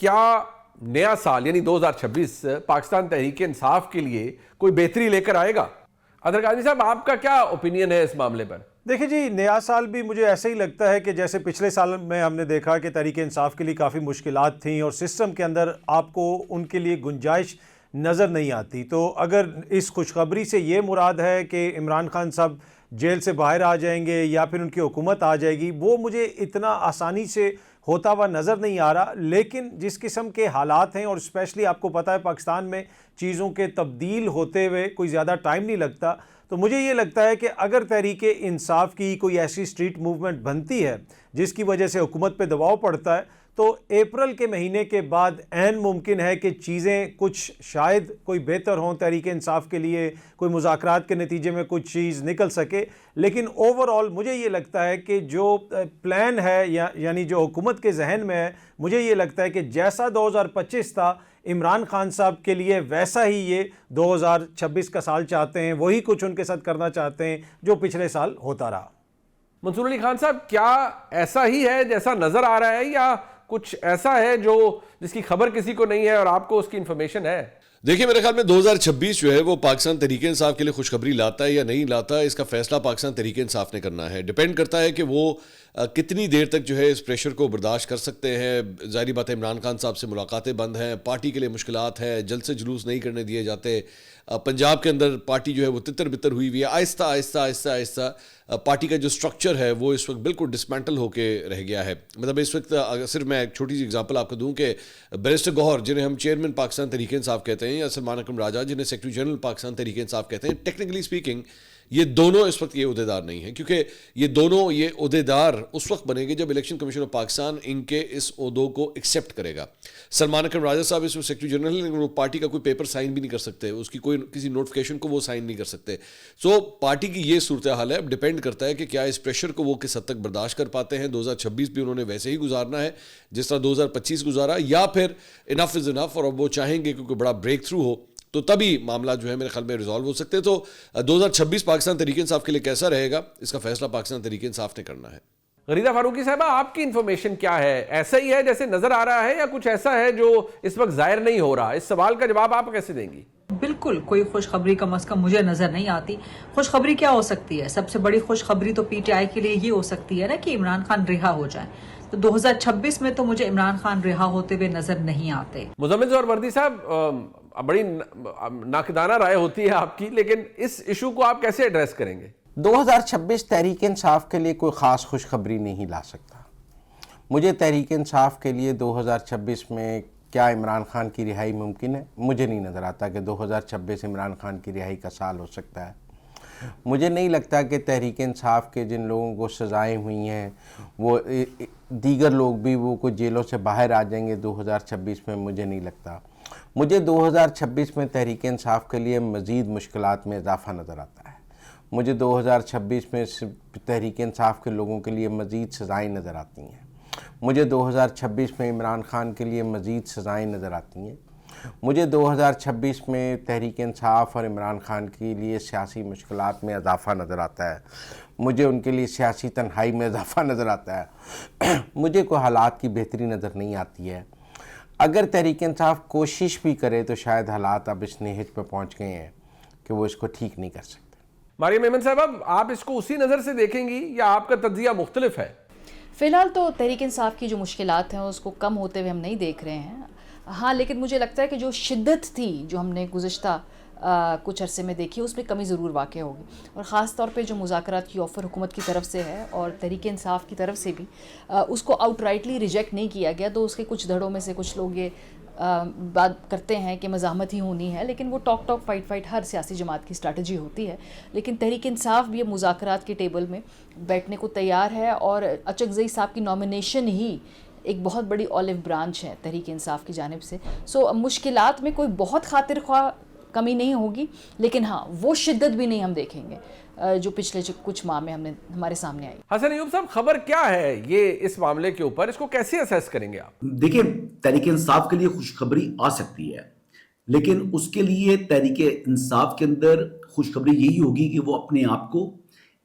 کیا نیا سال یعنی 2026 پاکستان تحریک انصاف کے لیے کوئی بہتری لے کر آئے گا؟ ادر قادری صاحب، آپ کا کیا اوپینین ہے اس معاملے پر؟ دیکھیں جی، نیا سال بھی مجھے ایسے ہی لگتا ہے کہ جیسے پچھلے سال میں ہم نے دیکھا کہ تحریک انصاف کے لیے کافی مشکلات تھیں اور سسٹم کے اندر آپ کو ان کے لیے گنجائش نظر نہیں آتی. تو اگر اس خوشخبری سے یہ مراد ہے کہ عمران خان صاحب جیل سے باہر آ جائیں گے یا پھر ان کی حکومت آ جائے گی، وہ مجھے اتنا آسانی سے ہوتا ہوا نظر نہیں آ رہا. لیکن جس قسم کے حالات ہیں اور اسپیشلی آپ کو پتہ ہے پاکستان میں چیزوں کے تبدیل ہوتے ہوئے کوئی زیادہ ٹائم نہیں لگتا، تو مجھے یہ لگتا ہے کہ اگر تحریک انصاف کی کوئی ایسی سٹریٹ موومنٹ بنتی ہے جس کی وجہ سے حکومت پہ دباؤ پڑتا ہے، تو اپریل کے مہینے کے بعد عین ممکن ہے کہ چیزیں کچھ شاید کوئی بہتر ہوں تحریک انصاف کے لیے، کوئی مذاکرات کے نتیجے میں کچھ چیز نکل سکے. لیکن اوورآل مجھے یہ لگتا ہے کہ جو پلان ہے یعنی جو حکومت کے ذہن میں ہے، مجھے یہ لگتا ہے کہ جیسا 2025 تھا عمران خان صاحب کے لیے ویسا ہی یہ 2026 کا سال چاہتے ہیں، وہی کچھ ان کے ساتھ کرنا چاہتے ہیں جو پچھلے سال ہوتا رہا. منصور علی خان صاحب، کیا ایسا ہی ہے جیسا نظر آ رہا ہے یا کچھ ایسا ہے جس کی خبر کسی کو نہیں ہے اور آپ کو اس کی انفارمیشن ہے؟ دیکھیں، میرے خیال میں 2026 جو ہے وہ پاکستان تحریک انصاف کے لیے خوشخبری لاتا ہے یا نہیں لاتا ہے، اس کا فیصلہ پاکستان تحریک انصاف نے کرنا ہے. ڈیپینڈ کرتا ہے کہ وہ کتنی دیر تک جو ہے اس پریشر کو برداشت کر سکتے ہیں. ظاہری بات ہے عمران خان صاحب سے ملاقاتیں بند ہیں، پارٹی کے لیے مشکلات ہیں، جلد سے جلوس نہیں کرنے دیے جاتے. پنجاب کے اندر پارٹی جو ہے وہ تتر بتر ہوئی ہوئی ہے. آہستہ آہستہ آہستہ آہستہ پارٹی کا جو سٹرکچر ہے وہ اس وقت بالکل ڈسمینٹل ہو کے رہ گیا ہے. مطلب اس وقت صرف میں ایک چھوٹی سی اگزامپل آپ کو دوں کہ بیرسٹر گوہر جنہیں ہم چیئرمین پاکستان تحریک انصاف کہتے ہیں، یا سلمان اکرم راجہ جنہیں سیکرٹری جنرل پاکستان تحریک انصاف کہتے ہیں، ٹیکنیکلی اسپیکنگ یہ دونوں اس وقت یہ عہدیدار نہیں ہیں، کیونکہ یہ دونوں یہ عہدیدار اس وقت بنے گے جب الیکشن کمیشن آف پاکستان ان کے اس عہدوں کو ایکسیپٹ کرے گا. سلمان اکرم راجہ صاحب اس میں سیکرٹری جنرل ہیں، لیکن وہ پارٹی کا کوئی پیپر سائن بھی نہیں کر سکتے، اس کی کوئی کسی نوٹیفکیشن کو وہ سائن نہیں کر سکتے. سو پارٹی کی یہ صورتحال ہے. اب ڈیپینڈ کرتا ہے کہ کیا اس پریشر کو وہ کس حد تک برداشت کر پاتے ہیں. 2026 بھی انہوں نے ویسے ہی گزارنا ہے جس طرح 2025 گزارا، یا پھر انف از انف اور اب وہ چاہیں گے کیونکہ بڑا بریک تھرو ہو تو تبھی معاملہ جو ہے میرے خیال میں ریزالو ہو سکتے. تو 2026 پاکستان تحریک انصاف کے لیے کیسا رہے گا، اس کا فیصلہ پاکستان تحریک انصاف نے کرنا ہے. غریدہ فاروقی صاحبہ، آپ کی انفارمیشن کیا ہے؟ ایسا ہی ہے جیسے نظر آ رہا ہے یا کچھ ایسا ہے جو اس وقت ظاہر نہیں ہو رہا؟ اس سوال کا جواب آپ کیسے دیں گی؟ بالکل کوئی خوشخبری کم از کم مجھے نظر نہیں آتی. خوشخبری کیا ہو سکتی ہے؟ سب سے بڑی خوشخبری تو پی ٹی آئی کے لیے یہ ہو سکتی ہے نا کہ عمران خان رہا ہو جائیں. تو 2026 میں تو مجھے عمران خان رہا ہوتے ہوئے نظر نہیں آتے. مزمل ظہور وردی صاحب، بڑی ناقدانہ رائے ہوتی ہے آپ کی، لیکن اس ایشو کو آپ کیسے ایڈریس کریں گے؟ 2026 تحریک انصاف کے لیے کوئی خاص خوشخبری نہیں لا سکتا. مجھے تحریک انصاف کے لیے 2026 میں کیا عمران خان کی رہائی ممکن ہے؟ مجھے نہیں نظر آتا کہ 2026 عمران خان کی رہائی کا سال ہو سکتا ہے. مجھے نہیں لگتا کہ تحریک انصاف کے جن لوگوں کو سزائیں ہوئی ہیں وہ دیگر لوگ بھی وہ کوئی جیلوں سے باہر آ جائیں گے 2026 میں. مجھے نہیں لگتا. مجھے 2026 میں تحریک انصاف کے لیے مزید مشکلات میں اضافہ نظر آتا ہے. مجھے 2026 میں تحریک انصاف کے لوگوں کے لیے مزید سزائیں نظر آتی ہیں. مجھے 2026 میں عمران خان کے لیے مزید سزائیں نظر آتی ہیں. مجھے 2026 میں تحریک انصاف اور عمران خان کے لیے سیاسی مشکلات میں اضافہ نظر آتا ہے. مجھے ان کے لیے سیاسی تنہائی میں اضافہ نظر آتا ہے. مجھے کوئی حالات کی بہتری نظر نہیں آتی ہے. اگر تحریک انصاف کوشش بھی کرے تو شاید حالات اب اس نہج پہ پہنچ گئے ہیں کہ وہ اس کو ٹھیک نہیں کر سکتے. مریم ایمن صاحب، آپ اس کو اسی نظر سے دیکھیں گی یا آپ کا تجزیہ مختلف ہے؟ فی الحال تو تحریک انصاف کی جو مشکلات ہیں اس کو کم ہوتے ہوئے ہم نہیں دیکھ رہے ہیں. ہاں، لیکن مجھے لگتا ہے کہ جو شدت تھی جو ہم نے گزشتہ کچھ عرصے میں دیکھی اس میں کمی ضرور واقع ہوگی، اور خاص طور پہ جو مذاکرات کی آفر حکومت کی طرف سے ہے اور تحریک انصاف کی طرف سے بھی اس کو آؤٹ رائٹلی ریجیکٹ نہیں کیا گیا. تو اس کے کچھ دھڑوں میں سے کچھ لوگ یہ بات کرتے ہیں کہ مزاحمت ہی ہونی ہے، لیکن وہ ٹاک فائٹ ہر سیاسی جماعت کی اسٹریٹجی ہوتی ہے. لیکن تحریک انصاف بھی مذاکرات کے ٹیبل میں بیٹھنے کو تیار ہے، اور اچکزئی صاحب کی نامینیشن ہی ایک بہت بڑی اولیو برانچ ہے تحریک انصاف کی جانب سے. سو مشکلات میں کوئی بہت خاطر خواہ کمی نہیں ہوگی، لیکن ہاں وہ شدت بھی نہیں ہم دیکھیں گے جو پچھلے کچھ ماہ میں ہمارے سامنے آئی. حسن ایوب صاحب، خبر کیا ہے یہ اس معاملے کے اوپر؟ اس کو کیسے اسیس کریں گے آپ؟ دیکھیں، تحریک انصاف کے لیے خوشخبری آ سکتی ہے، لیکن اس کے لیے تحریک انصاف کے اندر خوشخبری یہی ہوگی کہ وہ اپنے آپ کو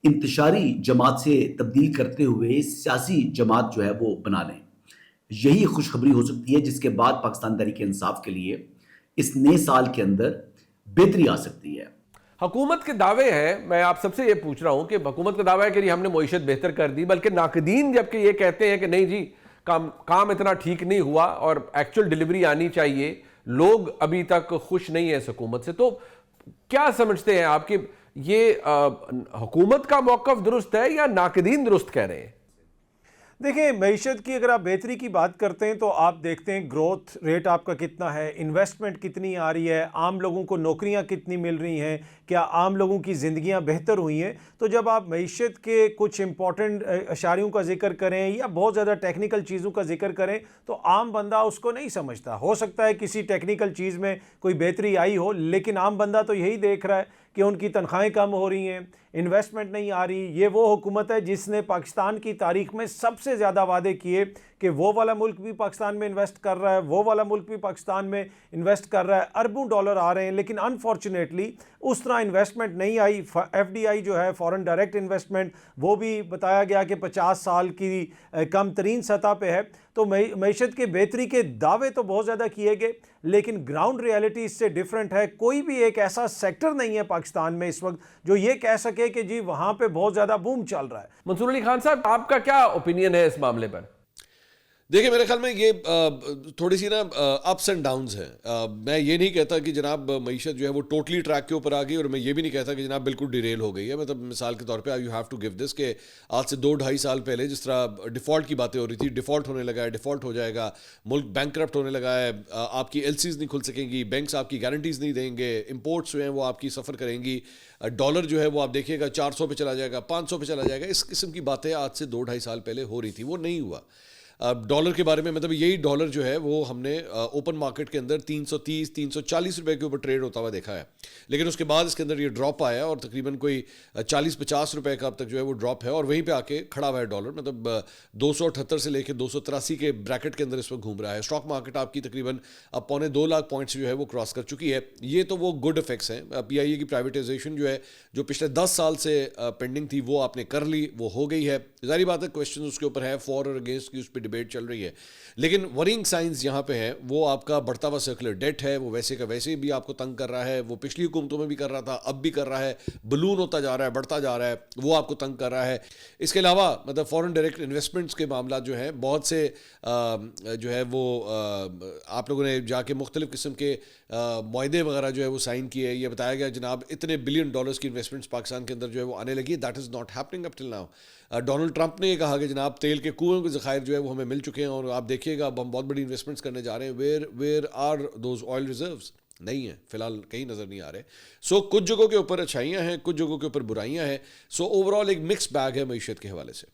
انتشاری جماعت سے تبدیل کرتے ہوئے سیاسی جماعت جو ہے وہ بنا لیں. یہی خوشخبری ہو سکتی ہے جس کے بعد پاکستان تحریک انصاف کے لیے اس نئے سال کے اندر بہتری آ سکتی ہے. حکومت کے دعوے ہیں، میں آپ سب سے یہ پوچھ رہا ہوں کہ حکومت کا دعویٰ ہے کہ ہم نے معیشت بہتر کر دی، بلکہ ناقدین جبکہ یہ کہتے ہیں کہ نہیں جی کام اتنا ٹھیک نہیں ہوا اور ایکچوئل ڈیلیوری آنی چاہیے، لوگ ابھی تک خوش نہیں ہیں اس حکومت سے. تو کیا سمجھتے ہیں آپ کہ یہ حکومت کا موقف درست ہے یا ناقدین درست کہہ رہے ہیں؟ دیکھیں، معیشت کی اگر آپ بہتری کی بات کرتے ہیں تو آپ دیکھتے ہیں گروتھ ریٹ آپ کا کتنا ہے، انویسٹمنٹ کتنی آ رہی ہے، عام لوگوں کو نوکریاں کتنی مل رہی ہیں، کیا عام لوگوں کی زندگیاں بہتر ہوئی ہیں. تو جب آپ معیشت کے کچھ امپورٹنٹ اشاریوں کا ذکر کریں یا بہت زیادہ ٹیکنیکل چیزوں کا ذکر کریں تو عام بندہ اس کو نہیں سمجھتا. ہو سکتا ہے کسی ٹیکنیکل چیز میں کوئی بہتری آئی ہو، لیکن عام بندہ تو یہی دیکھ رہا ہے کہ ان کی تنخواہیں کم ہو رہی ہیں، انویسٹمنٹ نہیں آ رہی. یہ وہ حکومت ہے جس نے پاکستان کی تاریخ میں سب سے زیادہ وعدے کیے کہ وہ والا ملک بھی پاکستان میں انویسٹ کر رہا ہے، وہ والا ملک بھی پاکستان میں انویسٹ کر رہا ہے، اربوں ڈالر آ رہے ہیں، لیکن انفارچونیٹلی اس طرح انویسٹمنٹ نہیں آئی. ایف ڈی آئی جو ہے فورن ڈائریکٹ انویسٹمنٹ، وہ بھی بتایا گیا کہ 50 سال کی کم ترین سطح پہ ہے. تو معیشت کے بہتری کے دعوے تو بہت زیادہ کیے گئے، لیکن گراؤنڈ ریالٹی اس سے ڈیفرنٹ ہے. کوئی بھی ایک ایسا سیکٹر نہیں ہے پاکستان میں اس وقت جو یہ کہہ سکے کہ جی وہاں پہ بہت زیادہ بوم چل رہا ہے. منصور علی خان صاحب، آپ کا کیا اوپینین ہے اس معاملے پر؟ دیکھیں، میرے خیال میں یہ تھوڑی سی نا اپس اینڈ ڈاؤنز ہیں. میں یہ نہیں کہتا کہ جناب معیشت جو ہے وہ ٹوٹلی ٹریک کے اوپر آ گئی، اور میں یہ بھی نہیں کہتا کہ جناب بالکل ڈیریل ہو گئی ہے. مطلب مثال کے طور پہ you have to give this کہ آج سے 2-2.5 سال پہلے جس طرح ڈیفالٹ کی باتیں ہو رہی تھی، ڈیفالٹ ہونے لگا ہے، ڈیفالٹ ہو جائے گا، ملک بینک کرپٹ ہونے لگا ہے، آپ کی ایل سیز نہیں کھل سکیں گی، بینکس آپ کی گارنٹیز نہیں دیں گے، امپورٹس جو ہیں وہ آپ کی سفر کریں گی، ڈالر جو ہے وہ آپ دیکھیے گا 400 پہ چلا جائے گا، 500 پہ چلا جائے گا. اس قسم کی باتیں آج سے 2-2.5 سال پہلے ہو رہی تھی، وہ نہیں ہوا. ڈالر کے بارے میں مطلب یہی ڈالر جو ہے وہ ہم نے اوپن مارکیٹ کے اندر 330-340 روپے کے اوپر ٹریڈ ہوتا ہوا دیکھا ہے. لیکن اس کے بعد اس کے اندر یہ ڈراپ آیا اور تقریباً کوئی 40-50 روپے کا اب تک جو ہے وہ ڈراپ ہے، اور وہیں پہ آ کے کھڑا ہوا ہے ڈالر. مطلب 278 سے لے کے 283 کے بریکٹ کے اندر اس وقت گھوم رہا ہے. اسٹاک مارکیٹ آپ کی تقریباً اب 2.25 لاکھ پوائنٹس جو ہے وہ کراس کر چکی ہے. یہ تو وہ گڈ افیکٹس ہیں. پی آئی اے کی پرائیویٹائزیشن جو ہے جو پچھلے 10 سال سے پینڈنگ تھی وہ آپ نے کر لی، وہ ہو گئی ہے. ظاہری بات ہے کویشچن اس کے اوپر ہے، فور اور اگینسٹ کی اس پہ ڈیبیٹ چل رہی ہے. لیکن ورینگ سائنز یہاں پہ ہیں، وہ آپ کا بڑھتا ہوا سرکولر ڈیٹ ہے، وہ ویسے کا ویسے بھی آپ کو تنگ کر رہا ہے. وہ پچھلی حکومتوں میں بھی کر رہا تھا، اب بھی کر رہا ہے، بلون ہوتا جا رہا ہے، بڑھتا جا رہا ہے، وہ آپ کو تنگ کر رہا ہے. اس کے علاوہ مطلب فورن ڈائریکٹ انویسٹمنٹس کے معاملات جو ہیں بہت سے جو ہے وہ آپ لوگوں نے جا کے مختلف قسم کے معاہدے وغیرہ جو ہے وہ سائن کیے. یہ بتایا گیا جناب اتنے بلین ڈالرز کی انویسٹمنٹس پاکستان کے اندر جو ہے وہ آنے لگی. That is not happening up till now. Donald Trump نے یہ کہا کہ جناب تیل کے کنویں کے ذخائر جو ہے وہ ہمیں مل چکے ہیں، اور آپ دیکھیے گا اب ہم بہت بڑی انویسٹمنٹس کرنے جا رہے ہیں. Where are those oil reserves? نہیں ہیں، فی الحال کہیں نظر نہیں آ رہے. سو کچھ جگہوں کے اوپر اچھائیاں ہیں، کچھ جگہوں کے اوپر برائیاں ہیں. سو اوور آل ایک مکس بیگ ہے معیشت کے حوالے سے.